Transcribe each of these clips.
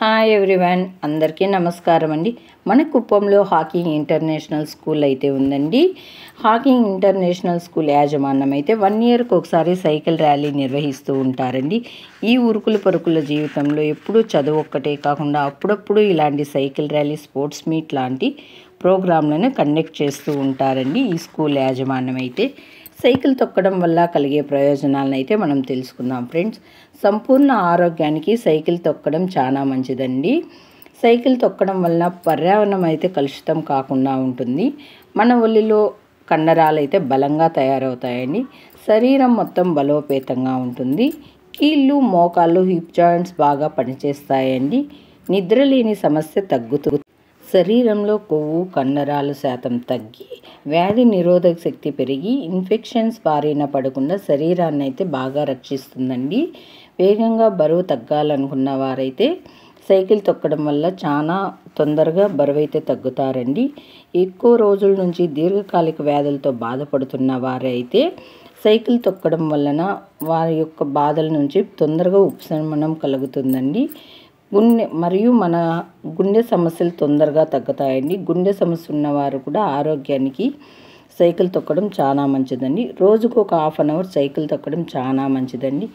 Hi everyone, అందరికీ నమస్కారం అండి. మన కుప్పంలో హాకింగ్ ఇంటర్నేషనల్ స్కూల్ అయితే ఉందండి. హాకింగ్ ఇంటర్నేషనల్ స్కూల్ యాజమాన్యం అయితే 1 ఇయర్కి ఒకసారి సైకిల్ ర్యాలీ నిర్వహిస్తూ ఉంటారండి. ఈ ఉరుకుల పరుకుల జీవితంలో ఎప్పుడూ చదువు ఒక్కటే కాకుండా అప్పుడప్పుడు ఇలాంటి సైకిల్ ర్యాలీ, స్పోర్ట్స్ మీట్ లాంటి ప్రోగ్రాంలను కండక్ట్ చేస్తూ ఉంటారండి ఈ స్కూల్ యాజమాన్యం అయితే. సైకిల్ తొక్కడం వల్ల కలిగే ప్రయోజనాలను అయితే మనం తెలుసుకుందాం ఫ్రెండ్స్. సంపూర్ణ ఆరోగ్యానికి సైకిల్ తొక్కడం చాలా మంచిదండి. సైకిల్ తొక్కడం వల్ల పర్యావరణం అయితే కలుషితం కాకుండా ఉంటుంది. మన ఒళ్ళిలో కండరాలు అయితే బలంగా తయారవుతాయండి. శరీరం మొత్తం బలోపేతంగా ఉంటుంది. కీళ్ళు, మోకాళ్ళు, హిప్ జాయింట్స్ బాగా పనిచేస్తాయండి. నిద్రలేని సమస్య తగ్గుతుంది. శరీరంలో కొవ్వు, కండరాల శాతం తగ్గి వ్యాధి నిరోధక శక్తి పెరిగి ఇన్ఫెక్షన్స్ బారిన పడకుండా శరీరాన్ని అయితే బాగా రక్షిస్తుందండి. వేగంగా బరువు తగ్గాలనుకున్న వారైతే సైకిల్ తొక్కడం వల్ల చాలా తొందరగా బరువు అయితే తగ్గుతారండి. ఎక్కువ రోజుల నుంచి దీర్ఘకాలిక వ్యాధులతో బాధపడుతున్న వారైతే సైకిల్ తొక్కడం వలన వారి యొక్క బాధల నుంచి తొందరగా ఉపశమనం కలుగుతుందండి. మన గుండె సమస్యలు తొందరగా తగ్గుతాయండి. గుండె సమస్య ఉన్నవారు కూడా ఆరోగ్యానికి సైకిల్ తొక్కడం చాలా మంచిదండి. రోజుకు ఒక ½ అన్ అవర్ సైకిల్ తొక్కడం చాలా మంచిదండి.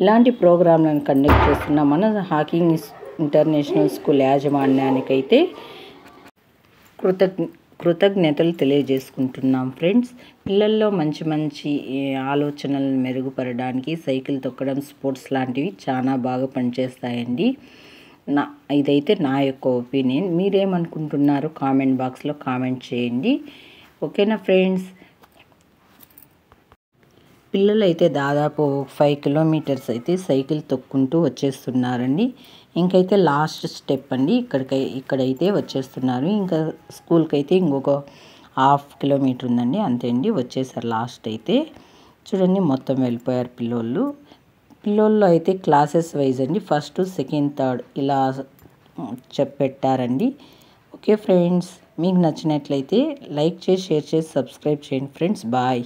ఇలాంటి ప్రోగ్రాంలను కండక్ట్ చేస్తున్న మన హాకింగ్ ఇంటర్నేషనల్ స్కూల్ యాజమాన్యానికైతే కృతజ్ఞతలు తెలియజేసుకుంటున్నాం ఫ్రెండ్స్. పిల్లల్లో మంచి ఆలోచనలను మెరుగుపరచడానికి సైకిల్ తొక్కడం, స్పోర్ట్స్ లాంటివి చాలా బాగా పనిచేస్తాయండి. ఇదైతే నా యొక్క ఒపీనియన్. మీరేమనుకుంటున్నారు కామెంట్ బాక్స్లో కామెంట్ చేయండి. ఓకేనా ఫ్రెండ్స్. పిల్లలు అయితే దాదాపు 5 కిలోమీటర్స్ అయితే సైకిల్ తొక్కుంటూ వచ్చేస్తున్నారండి. ఇంకైతే లాస్ట్ స్టెప్ అండి. ఇక్కడైతే వచ్చేస్తున్నారు. ఇంకా స్కూల్కి అయితే ఇంకొక ½ కిలోమీటర్ ఉందండి. అంతే అండి, వచ్చేసారు లాస్ట్ అయితే. చూడండి, మొత్తం వెళ్ళిపోయారు పిల్లోళ్ళు అయితే క్లాసెస్ వైజ్ అండి. 1st, 2nd, 3rd ఇలా పెట్టారండి. ఓకే ఫ్రెండ్స్, మీకు నచ్చినట్లయితే లైక్ చేసి, షేర్ చేసి, సబ్స్క్రైబ్ చేయండి ఫ్రెండ్స్. బాయ్.